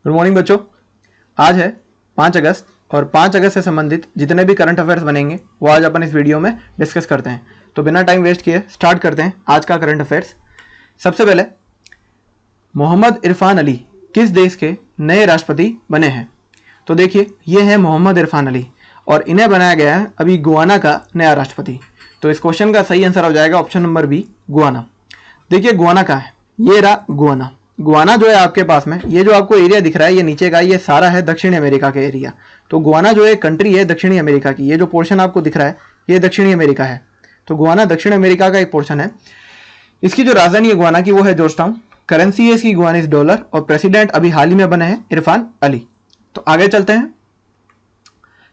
Good morning बच्चों। आज है 5 अगस्त और 5 अगस्त से संबंधित जितने भी करंट अफेयर्स बनेंगे वो आज अपन इस वीडियो में डिस्कस करते हैं। तो बिना टाइम वेस्ट किए स्टार्ट करते हैं आज का करंट अफेयर्स। सबसे पहले मोहम्मद इरफान अली किस देश के नए राष्ट्रपति बने हैं? तो देखिए ये है मोहम्मद इरफान अली और इन्हें बनाया गया है अभी गुआना का नया राष्ट्रपति। तो इस क्वेश्चन का सही आंसर हो जाएगा ऑप्शन नंबर बी, गुआना। देखिए गुआना कहाँ है, ये रहा गुआना। गुआना जो है आपके पास में, ये जो आपको एरिया दिख रहा है ये नीचे का, ये सारा है दक्षिणी अमेरिका का एरिया। तो गुआना जो है कंट्री है दक्षिणी अमेरिका की। ये जो पोर्शन आपको दिख रहा है ये दक्षिणी अमेरिका है। तो गुआना दक्षिण अमेरिका का एक पोर्शन है। इसकी जो राजधानी है गुआना की वो है जॉर्जटाउन। करेंसी है इसकी गुआनीज डॉलर और प्रेसिडेंट अभी हाल ही में बने हैं इरफान अली। तो आगे चलते हैं।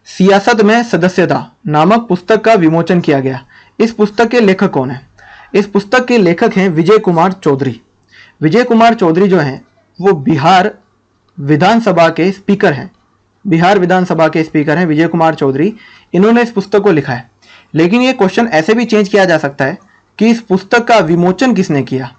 सियासत में सदस्यता नामक पुस्तक का विमोचन किया गया। इस पुस्तक के लेखक कौन है? इस पुस्तक के लेखक हैं विजय कुमार चौधरी। विजय कुमार चौधरी जो हैं वो बिहार विधानसभा के स्पीकर हैं। बिहार विधानसभा के स्पीकर हैं विजय कुमार चौधरी। इन्होंने इस पुस्तक को लिखा है। लेकिन ये क्वेश्चन ऐसे भी चेंज किया जा सकता है कि इस पुस्तक का विमोचन किसने किया?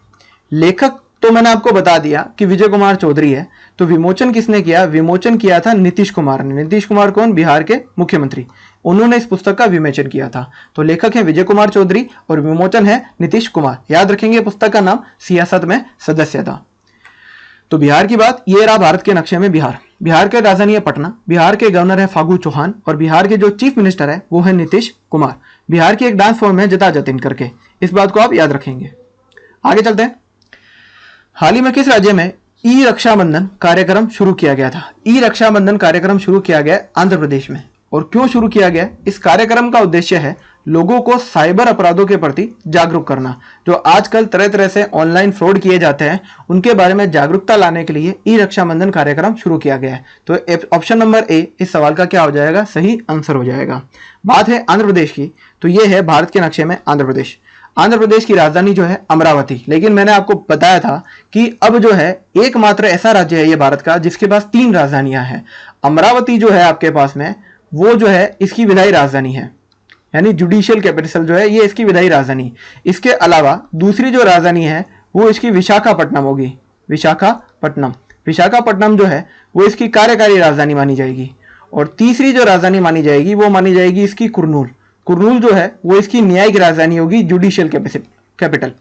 लेखक तो मैंने आपको बता दिया कि विजय कुमार चौधरी है, तो विमोचन किसने किया? विमोचन किया था नीतीश कुमार ने। नीतीश कुमार कौन? बिहार के मुख्यमंत्री। उन्होंने इस पुस्तक का विमोचन किया था। तो लेखक है विजय कुमार चौधरी और विमोचन है नीतीश कुमार। याद रखेंगे पुस्तक का नाम सियासत में सदस्यता। तो बिहार की बात, ये रहा भारत के नक्शे में बिहार। बिहार के राजधानी है पटना। बिहार के गवर्नर है फागू चौहान और बिहार के जो चीफ मिनिस्टर है वो है नीतीश कुमार। बिहार की एक डांस फॉर्म है जता जतिन करके, इस बात को आप याद रखेंगे। आगे चलते हैं। हाल ही में किस राज्य में ई रक्षाबंधन कार्यक्रम शुरू किया गया था? ई रक्षाबंधन कार्यक्रम शुरू किया गया आंध्र प्रदेश में। और क्यों शुरू किया गया? इस कार्यक्रम का उद्देश्य है लोगों को साइबर अपराधों के प्रति जागरूक करना। जो आजकल तरह तरह से ऑनलाइन फ्रॉड किए जाते हैं उनके बारे में जागरूकता लाने के लिए ई रक्षाबंधन कार्यक्रम शुरू किया गया है। तो ऑप्शन नंबर ए इस सवाल का क्या हो जाएगा? सही आंसर हो जाएगा। बात है आंध्र प्रदेश की, तो ये है भारत के नक्शे में आंध्र प्रदेश। आंध्र प्रदेश की राजधानी जो है अमरावती। लेकिन मैंने आपको बताया था कि अब जो है एकमात्र ऐसा राज्य है ये भारत का जिसके पास 3 राजधानियां हैं। अमरावती जो है आपके पास में वो जो है इसकी विधायी राजधानी है, यानी जुडिशियल कैपिटल जो है ये इसकी विधायी राजधानी। इसके अलावा दूसरी जो राजधानी है वो इसकी विशाखापट्टनम होगी। विशाखापट्टनम। विशाखापट्टनम जो है वो इसकी कार्यकारी राजधानी मानी जाएगी। और तीसरी जो राजधानी मानी जाएगी वो मानी जाएगी इसकी कुर्नूल। कुर्नूल जो है वो इसकी न्यायिक राजधानी होगी, जुडिशियल कैपिटल।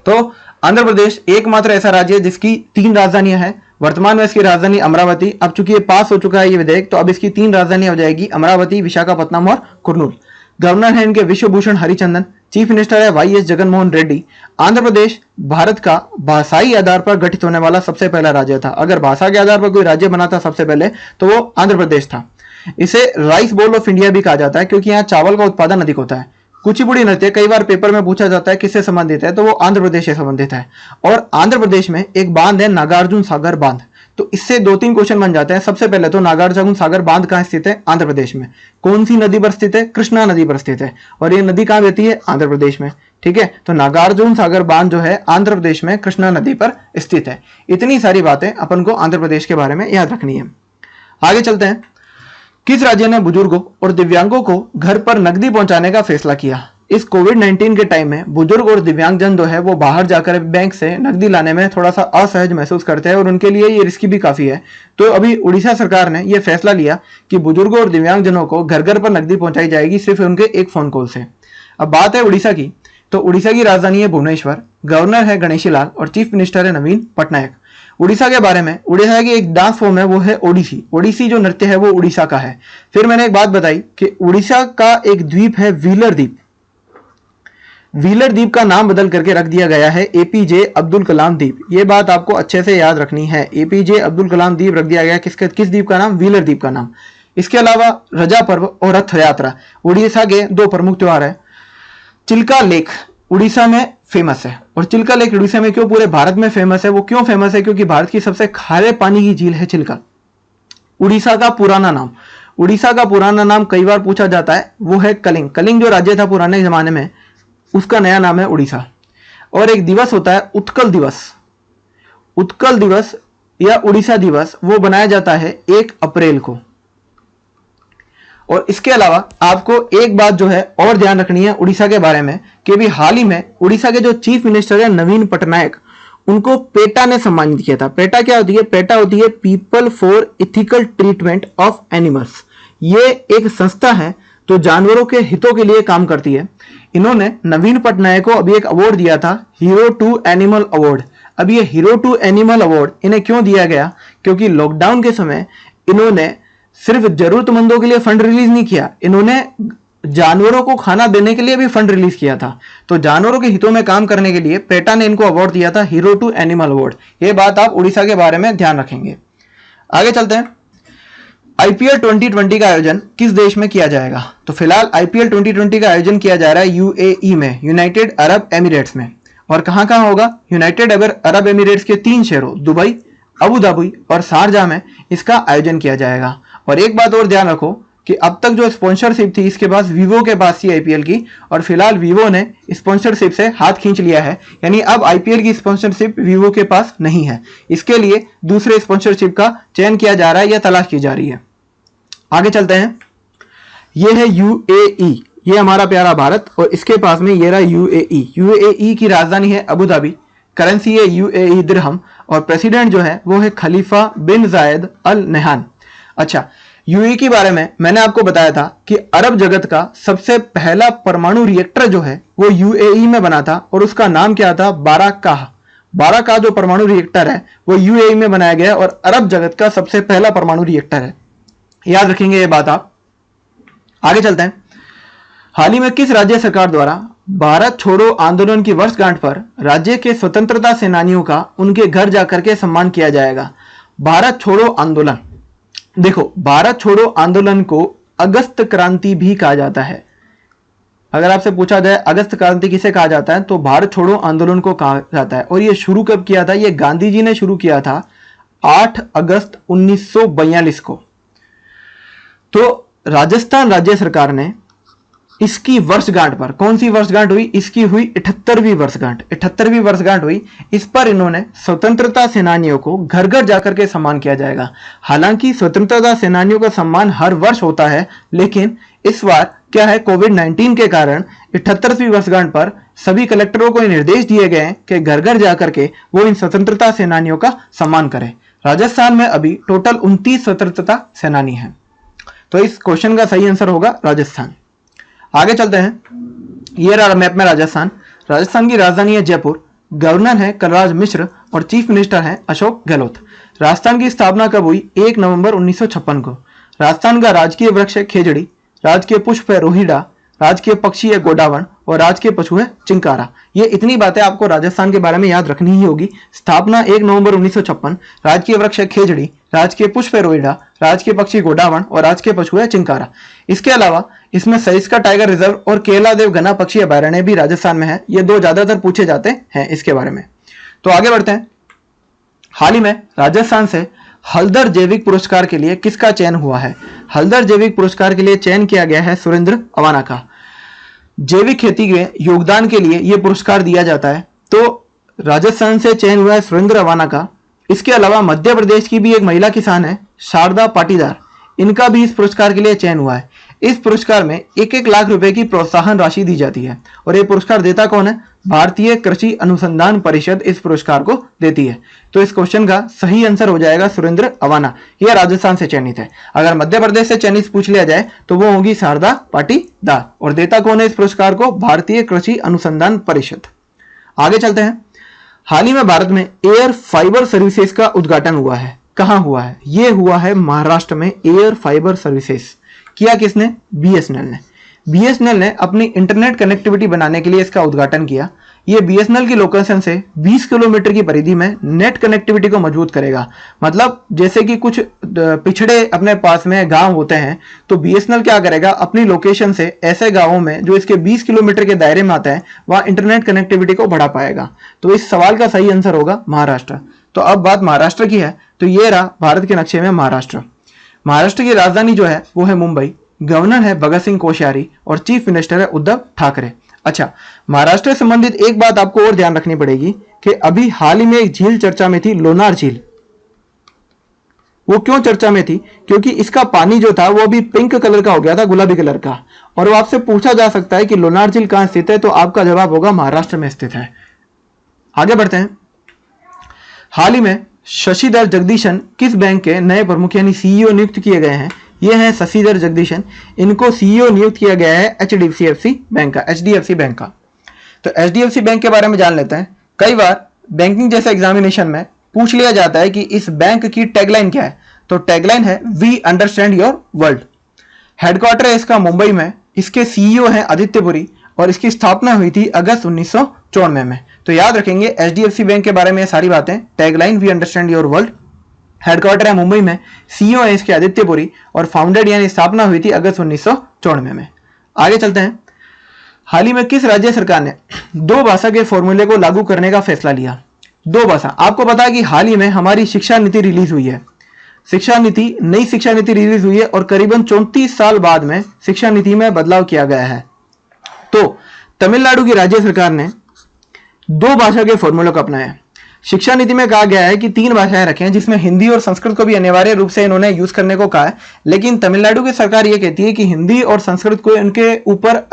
तो आंध्र प्रदेश एकमात्र ऐसा राज्य है जिसकी 3 राजधानियां हैं। वर्तमान में इसकी राजधानी अमरावती, अब चूंकि ये पास हो चुका है ये विधेयक, तो अब इसकी 3 राजधानियां हो जाएगी, अमरावती, विशाखापट्टनम और कुर्नूल। गवर्नर है इनके विश्वभूषण हरिचंदन। चीफ मिनिस्टर है वाई.एस. जगनमोहन रेड्डी। आंध्र प्रदेश भारत का भाषाई आधार पर गठित होने वाला सबसे पहला राज्य था। अगर भाषा के आधार पर कोई राज्य बना था सबसे पहले तो वो आंध्र प्रदेश था। इसे राइस बोल ऑफ इंडिया भी कहा जाता है क्योंकि यहाँ चावल का उत्पादन अधिक होता है। कुचिपुड़ी नृत्य कई बार पेपर में पूछा जाता है किससे संबंधित है, तो वो आंध्र प्रदेश से संबंधित है। और आंध्र प्रदेश में एक बांध है नागार्जुन सागर बांध। तो इससे 2-3 क्वेश्चन बन जाते हैं। सबसे पहले तो नागार्जुन सागर बांध कहाँ स्थित है? आंध्र प्रदेश में। कौन सी नदी पर स्थित है? कृष्णा नदी पर स्थित है। और ये नदी कहाँ बहती है? आंध्र प्रदेश में। ठीक है, तो नागार्जुन सागर बांध जो है आंध्र प्रदेश में कृष्णा नदी पर स्थित है। इतनी सारी बातें अपन को आंध्र प्रदेश के बारे में याद रखनी है। आगे चलते हैं। किस राज्य ने बुजुर्गों और दिव्यांगों को घर पर नकदी पहुंचाने का फैसला किया? इस कोविड-19 के टाइम में बुजुर्ग और दिव्यांगजन जो है वो बाहर जाकर बैंक से नकदी लाने में थोड़ा सा असहज महसूस करते हैं और उनके लिए ये रिस्की भी काफी है। तो अभी उड़ीसा सरकार ने यह फैसला लिया कि बुजुर्गों और दिव्यांगजनों को घर घर पर नकदी पहुंचाई जाएगी सिर्फ उनके एक फोन कॉल से। अब बात है उड़ीसा की, तो उड़ीसा की राजधानी है भुवनेश्वर। गवर्नर है गणेशी लाल और चीफ मिनिस्टर है नवीन पटनायक। उड़ीसा के बारे में, उड़ीसा की एक डांस फॉर्म है वो है ओडिसी। ओडिसी जो नृत्य है वो उड़ीसा का है। फिर मैंने एक बात बताई कि उड़ीसा का एक द्वीप है व्हीलर द्वीप। व्हीलर द्वीप का नाम बदल करके रख दिया गया है एपीजे अब्दुल कलाम द्वीप। ये बात आपको अच्छे से याद रखनी है। एपीजे अब्दुल कलाम द्वीप रख दिया गया किस द्वीप का नाम? व्हीलर द्वीप का नाम। इसके अलावा रजा पर्व और रथ यात्रा उड़ीसा के 2 प्रमुख त्योहार है। चिल्का लेक उड़ीसा में फेमस है। और चिल्का लेक उड़ीसा में क्यों, पूरे भारत में फेमस है? वो क्यों फेमस है? क्योंकि भारत की सबसे खारे पानी की झील है चिल्का। उड़ीसा का पुराना नाम, उड़ीसा का पुराना नाम कई बार पूछा जाता है वो है कलिंग। कलिंग जो राज्य था पुराने जमाने में उसका नया नाम है उड़ीसा। और एक दिवस होता है उत्कल दिवस। उत्कल दिवस या उड़ीसा दिवस वो बनाया जाता है 1 अप्रैल को। और इसके अलावा आपको एक बात जो है और ध्यान रखनी है उड़ीसा के बारे में कि भी हाल ही में उड़ीसा के जो चीफ मिनिस्टर है नवीन पटनायक, उनको पेटा ने सम्मानित किया था। पेटा क्या होती है? पेटा होती है people for ethical treatment of animals. ये एक संस्था है जो जानवरों के हितों के लिए काम करती है। इन्होंने नवीन पटनायक को अभी एक अवार्ड दिया था, हीरो टू एनिमल अवार्ड। अब ये हीरो टू एनिमल अवार्ड इन्हें क्यों दिया गया? क्योंकि लॉकडाउन के समय इन्होंने सिर्फ जरूरतमंदों के लिए फंड रिलीज नहीं किया, इन्होंने जानवरों को खाना देने के लिए भी फंड रिलीज किया था। तो जानवरों के हितों में काम करने के लिए पेटा ने इनको अवार्ड दिया था, हीरो टू एनिमल अवार्ड। ये बात आप उड़ीसा के बारे में ध्यान रखेंगे। आगे चलते हैं। आईपीएल 2020 का आयोजन किस देश में किया जाएगा? तो फिलहाल आईपीएल 2020 का आयोजन किया जा रहा है यूएई में, यूनाइटेड अरब एमिरेट्स में। और कहां कहां होगा? यूनाइटेड अरब एमिरेट्स के 3 शहरों दुबई, अबू धाबी और शारजाह में इसका आयोजन किया जाएगा। और एक बात और ध्यान रखो कि अब तक जो स्पॉन्सरशिप थी इसके पास वीवो के पास थी आईपीएल की, और फिलहाल वीवो ने स्पॉन्सरशिप से हाथ खींच लिया है, यानी अब आईपीएल की स्पॉन्सरशिप वीवो के पास नहीं है। इसके लिए दूसरे स्पॉन्सरशिप का चयन किया जा रहा है या तलाश की जा रही है। आगे चलते हैं। यह है यूएई, ये हमारा प्यारा भारत, और इसके पास में ये रहा यूएई। यूएई की राजधानी है अबू धाबी, करेंसी है यूएई दिरहम, और प्रेसिडेंट जो है वो है खलीफा बिन जायद अल नहयान। अच्छा, यूएई के बारे में मैंने आपको बताया था कि अरब जगत का सबसे पहला परमाणु रिएक्टर जो है वो यूएई में बना था, और उसका नाम क्या था? बाराकाह। बाराकाह जो परमाणु रिएक्टर है वो यूएई में बनाया गया और अरब जगत का सबसे पहला परमाणु रिएक्टर है। याद रखेंगे ये बात आप। आगे चलते हैं। हाल ही में किस राज्य सरकार द्वारा भारत छोड़ो आंदोलन की वर्षगांठ पर राज्य के स्वतंत्रता सेनानियों का उनके घर जाकर के सम्मान किया जाएगा? भारत छोड़ो आंदोलन, देखो, भारत छोड़ो आंदोलन को अगस्त क्रांति भी कहा जाता है। अगर आपसे पूछा जाए अगस्त क्रांति किसे कहा जाता है, तो भारत छोड़ो आंदोलन को कहा जाता है। और ये शुरू कब किया था? ये गांधी जी ने शुरू किया था 8 अगस्त 1942 को। तो राजस्थान राज्य सरकार ने इसकी वर्षगांठ पर, कौन सी वर्षगांठ हुई? इसकी हुई 78वीं वर्षगांठ। 78वीं वर्षगांठ हुई, इस पर इन्होंने स्वतंत्रता सेनानियों को घर घर जाकर के सम्मान किया जाएगा। हालांकि स्वतंत्रता सेनानियों का सम्मान हर वर्ष होता है, लेकिन इस बार क्या है, कोविड-19 के कारण 78वीं वर्षगांठ पर सभी कलेक्टरों को निर्देश दिए गए हैं कि घर घर जाकर के वो इन स्वतंत्रता सेनानियों का सम्मान करें। राजस्थान में अभी टोटल 29 स्वतंत्रता सेनानी हैं। तो इस क्वेश्चन का सही आंसर होगा राजस्थान। आगे चलते हैं। ये रहा मैप में राजस्थान। राजस्थान की राजधानी है जयपुर, गवर्नर है कलराज मिश्र और चीफ मिनिस्टर है अशोक गहलोत। राजस्थान की स्थापना कब हुई? 1 नवंबर 1956 को। राजस्थान का राजकीय वृक्ष है खेजड़ी, राजकीय पुष्प है रोहिड़ा, राजकीय पक्षी है गोडावण और राजकीय पशु है चिंकारा। ये इतनी बातें आपको राजस्थान के बारे में याद रखनी ही होगी। स्थापना 1 नवंबर 1956, राजकीय वृक्ष है खेजड़ी, राजकीय पुष्प है रोहिड़ा, राजकीय पक्षी गोडावण और राजकीय पशु है चिंकारा। इसके अलावा इसमें सरिस्का टाइगर रिजर्व और केलादेव घना पक्षी अभयारण्य भी राजस्थान में है। ये 2 ज्यादातर पूछे जाते हैं इसके बारे में। तो आगे बढ़ते हैं। हाल ही में राजस्थान से हल्दर जैविक पुरस्कार के लिए किसका चयन हुआ है? हल्दर जैविक पुरस्कार के लिए चयन किया गया है सुरेंद्र अवाना का। जैविक खेती के योगदान के लिए यह पुरस्कार दिया जाता है। तो राजस्थान से चयन हुआ है सुरेंद्र अवाना का। इसके अलावा मध्य प्रदेश की भी एक महिला किसान है शारदा पाटीदार, इनका भी इस पुरस्कार के लिए चयन हुआ है। इस पुरस्कार में 1-1 लाख रुपए की प्रोत्साहन राशि दी जाती है। और ये पुरस्कार देता कौन है? भारतीय कृषि अनुसंधान परिषद इस पुरस्कार को देती है। तो इस क्वेश्चन का सही आंसर हो जाएगा सुरेंद्र अवाना। यह राजस्थान से चयनित है। अगर मध्य प्रदेश से चयनित पूछ लिया जाए तो वो होगी शारदा पाटीदार। और देता कौन है इस पुरस्कार को? भारतीय कृषि अनुसंधान परिषद। आगे चलते हैं। हाल ही में भारत में एयर फाइबर सर्विसेज का उद्घाटन हुआ है। कहां हुआ है? यह हुआ है महाराष्ट्र में। एयर फाइबर सर्विसेज किया किसने? बीएसएनएल ने। बीएसएनएल ने अपनी इंटरनेट कनेक्टिविटी बनाने के लिए इसका उद्घाटन किया। ये बीएसएनएल की लोकेशन से 20 किलोमीटर की परिधि में नेट कनेक्टिविटी को मजबूत करेगा। मतलब जैसे कि कुछ पिछड़े अपने पास में गांव होते हैं, तो बीएसएनएल क्या करेगा, अपनी लोकेशन से ऐसे गांवों में जो इसके 20 किलोमीटर के दायरे में आते हैं वहां इंटरनेट कनेक्टिविटी को बढ़ा पाएगा। तो इस सवाल का सही आंसर होगा महाराष्ट्र। तो अब बात महाराष्ट्र की है, तो ये रहा भारत के नक्शे में महाराष्ट्र। महाराष्ट्र की राजधानी जो है वो है मुंबई, गवर्नर है भगत सिंह कोश्यारी और चीफ मिनिस्टर है उद्धव ठाकरे। अच्छा, महाराष्ट्र से संबंधित एक बात आपको और ध्यान रखनी पड़ेगी कि अभी हाल ही में एक झील चर्चा में थी, लोनार झील। वो क्यों चर्चा में थी? क्योंकि इसका पानी जो था वो अभी पिंक कलर का हो गया था, गुलाबी कलर का। और वो आपसे पूछा जा सकता है कि लोनार झील कहां स्थित है, तो आपका जवाब होगा महाराष्ट्र में स्थित है। आगे बढ़ते हैं। हाल ही में शशिधर जगदीशन किस बैंक के नए प्रमुख यानी सीईओ नियुक्त किए गए हैं? ये हैं शशिधर जगदीशन, इनको सीईओ नियुक्त किया गया है एचडीएफसी बैंक का। तो एचडीएफसी बैंक के बारे में जान लेते हैं। कई बार बैंकिंग जैसे एग्जामिनेशन में पूछ लिया जाता है कि इस बैंक की टैगलाइन क्या है, तो टैगलाइन है we understand your world. Headquarter है इसका मुंबई में, इसके सीईओ हैं आदित्य पुरी और इसकी स्थापना हुई थी अगस्त 1994 में। तो याद रखेंगे एचडीएफसी बैंक के बारे में सारी बातें। Tagline we understand your world, headquarter है मुंबई में, सीईओ है इसके आदित्य पुरी और फाउंडेड यानी स्थापना हुई थी अगस्त 1994 में। आगे चलते हैं। हाल ही में किस राज्य सरकार ने दो भाषा के फॉर्मूले को लागू करने का फैसला लिया? दो भाषा, आपको पता है कि हाल ही में हमारी शिक्षा नीति रिलीज हुई है। नई शिक्षा नीति रिलीज हुई है और करीबन 34 साल बाद में शिक्षा नीति में बदलाव किया गया है। तो तमिलनाडु की राज्य सरकार ने दो भाषा के फॉर्मूले को अपनाया है। शिक्षा नीति में कहा गया है कि 3 भाषाएं रखें, जिसमें हिंदी और संस्कृत को भी अनिवार्य रूप से इन्होंने यूज करने को कहा है। लेकिन तमिलनाडु की सरकार यह कहती है कि हिंदी और संस्कृत को इनके ऊपर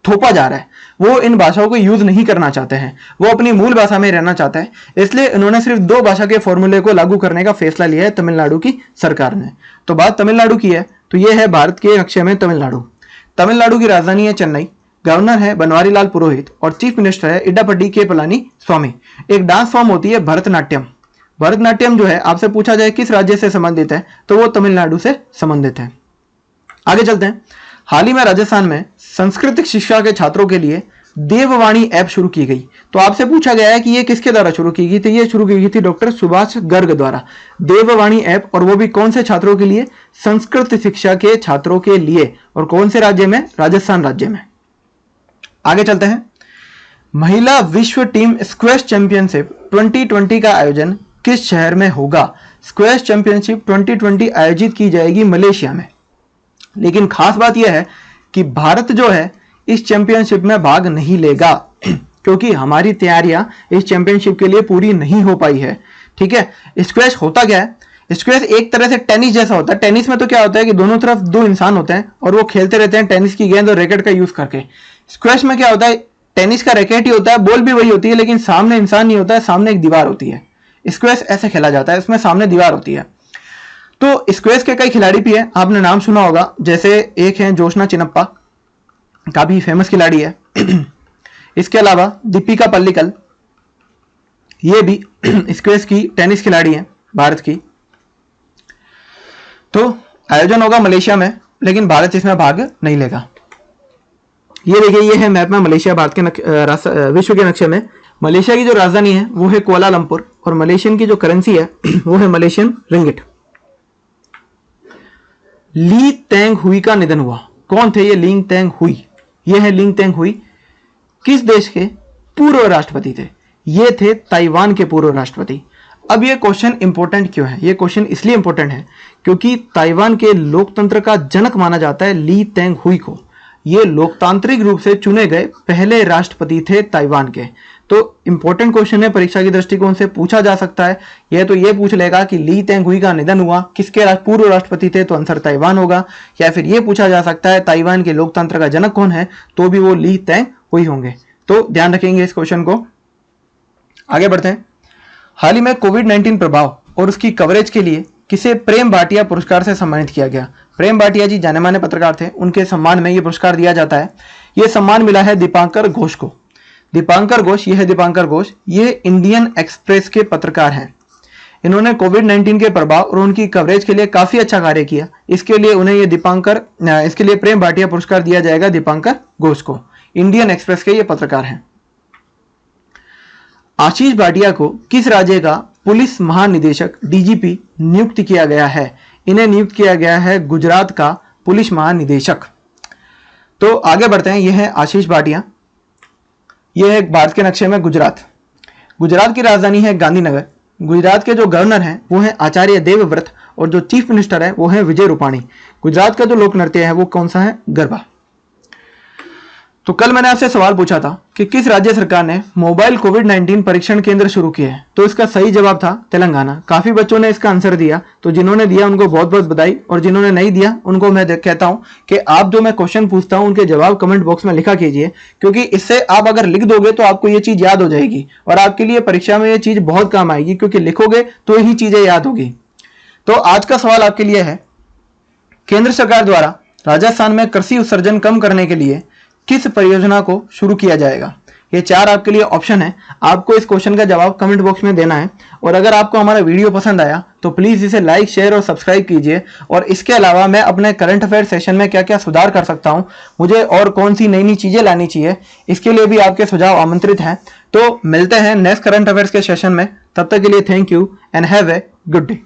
थोपा जा रहा है, वो इन भाषाओं को यूज नहीं करना चाहते हैं, वो अपनी मूल भाषा में रहना चाहते हैं। इसलिए इन्होंने सिर्फ 2 भाषा के फॉर्मूले को लागू करने का फैसला लिया है तमिलनाडु की सरकार ने। तो बात तमिलनाडु की है, तो ये है भारत के नक्शे में तमिलनाडु। तमिलनाडु की राजधानी है चेन्नई, गवर्नर है बनवारी लाल पुरोहित और चीफ मिनिस्टर है इडापड्डी के पलानी स्वामी। एक डांस फॉर्म होती है भरतनाट्यम। भरतनाट्यम जो है, आपसे पूछा जाए किस राज्य से संबंधित है, तो वो तमिलनाडु से संबंधित है। आगे चलते हैं। हाल ही में राजस्थान में सांस्कृतिक शिक्षा के छात्रों के लिए देववाणी ऐप शुरू की गई। तो आपसे पूछा गया है कि ये किसके द्वारा शुरू की गई थी? ये शुरू की गई थी डॉक्टर सुभाष गर्ग द्वारा, देववाणी ऐप। और वो भी कौन से छात्रों के लिए? संस्कृत शिक्षा के छात्रों के लिए। और कौन से राज्य में? राजस्थान राज्य में। आगे चलते हैं। महिला विश्व टीम स्क्वैश चैंपियनशिप 2020 का आयोजन किस शहर में होगा? स्क्वैश चैंपियनशिप 2020 आयोजित की जाएगी मलेशिया में। लेकिन खास बात यह है कि भारत जो है इस चैंपियनशिप में भाग नहीं लेगा, क्योंकि हमारी तैयारियां इस चैंपियनशिप के लिए पूरी नहीं हो पाई है। ठीक है। स्क्वैश होता क्या है? स्क्वैश एक तरह से टेनिस जैसा होता है। टेनिस में तो क्या होता है कि दोनों तरफ 2 इंसान होते हैं और वो खेलते रहते हैं टेनिस की गेंद और रैकेट का यूज करके। स्क्वैश में क्या होता है? टेनिस का रैकेट ही होता है, बॉल भी वही होती है, लेकिन सामने इंसान नहीं होता है, सामने एक दीवार होती है। स्क्वैश ऐसे खेला जाता है, इसमें सामने दीवार होती है। तो स्क्वैश के कई खिलाड़ी भी हैं, आपने नाम सुना होगा। जैसे एक है जोशना चिनप्पा, काफी फेमस खिलाड़ी है। इसके अलावा दीपिका पल्लिकल, ये भी स्क्वैश की टेनिस खिलाड़ी हैं भारत की। तो आयोजन होगा मलेशिया में, लेकिन भारत इसमें भाग नहीं लेगा। ये देखिए, ये है मैप में मलेशिया, भारत के विश्व के नक्शे में। मलेशिया की जो राजधानी है वो है कुआलालंपुर और मलेशियन की जो करेंसी है वो है मलेशियन रिंगिट। ली तेंग हुई का निधन हुआ। कौन थे ये ली तेंग हुई? ये है ली तेंग हुई। किस देश के पूर्व राष्ट्रपति थे? ये थे ताइवान के पूर्व राष्ट्रपति। अब ये क्वेश्चन इंपॉर्टेंट क्यों है? ये क्वेश्चन इसलिए इंपॉर्टेंट है क्योंकि ताइवान के लोकतंत्र का जनक माना जाता है ली तेंग हुई को। ये लोकतांत्रिक रूप से चुने गए पहले राष्ट्रपति थे ताइवान के। तो इंपॉर्टेंट क्वेश्चन है, परीक्षा की दृष्टिकोण से पूछा जा सकता है। यह तो ये पूछ लेगा कि ली तेंग हुई का निधन हुआ, किसके पूर्व राष्ट्रपति थे, तो आंसर ताइवान होगा। या फिर ये पूछा जा सकता है ताइवान के लोकतंत्र का जनक कौन है, तो भी वो ली तेंग हुई होंगे। तो ध्यान रखेंगे इस क्वेश्चन को। आगे बढ़ते हैं। हाल ही में कोविड-19 प्रभाव और उसकी कवरेज के लिए किसे प्रेम भाटिया पुरस्कार से सम्मानित किया गया? प्रेम भाटिया जी जाने माने पत्रकार थे, उनके सम्मान में यह पुरस्कार दिया जाता है। यह सम्मान मिला है दीपांकर घोष को। दीपांकर घोष, ये है दीपांकर घोष, ये इंडियन एक्सप्रेस के पत्रकार हैं। इन्होंने कोविड-19 के प्रभाव और उनकी कवरेज के लिए काफी अच्छा कार्य किया। इसके लिए उन्हें इसके लिए प्रेम भाटिया पुरस्कार दिया जाएगा दीपांकर घोष को। इंडियन एक्सप्रेस के ये पत्रकार हैं। आशीष भाटिया को किस राज्य का पुलिस महानिदेशक डीजीपी नियुक्त किया गया है? इन्हें नियुक्त किया गया है गुजरात का पुलिस महानिदेशक। तो आगे बढ़ते हैं। यह है आशीष भाटिया, यह है भारत के नक्शे में गुजरात। गुजरात की राजधानी है गांधीनगर। गुजरात के जो गवर्नर हैं वो हैं आचार्य देवव्रत और जो चीफ मिनिस्टर है वो है विजय रूपाणी। गुजरात का जो लोक नृत्य है वो कौन सा है? गरबा। तो कल मैंने आपसे सवाल पूछा था कि किस राज्य सरकार ने मोबाइल कोविड-19 परीक्षण केंद्र शुरू किए हैं, तो इसका सही जवाब था तेलंगाना। काफी बच्चों ने इसका आंसर दिया, तो जिन्होंने दिया उनको बहुत बहुत बधाई, और जिन्होंने नहीं दिया उनको मैं कहता हूं कि आप जो मैं क्वेश्चन पूछता हूं उनके जवाब कमेंट बॉक्स में लिखा कीजिए, क्योंकि इससे आप अगर लिख दोगे तो आपको ये चीज याद हो जाएगी और आपके लिए परीक्षा में ये चीज बहुत काम आएगी, क्योंकि लिखोगे तो यही चीजें याद होगी। तो आज का सवाल आपके लिए है, केंद्र सरकार द्वारा राजस्थान में कृषि उत्सर्जन कम करने के लिए किस परियोजना को शुरू किया जाएगा? ये 4 आपके लिए ऑप्शन है। आपको इस क्वेश्चन का जवाब कमेंट बॉक्स में देना है। और अगर आपको हमारा वीडियो पसंद आया तो प्लीज इसे लाइक, शेयर और सब्सक्राइब कीजिए। और इसके अलावा मैं अपने करंट अफेयर सेशन में क्या क्या सुधार कर सकता हूं, मुझे और कौन सी नई नई चीजें लानी चाहिए, इसके लिए भी आपके सुझाव आमंत्रित हैं। तो मिलते हैं नेक्स्ट करंट अफेयर्स के सेशन में। तब तक के लिए thank you and have a good day.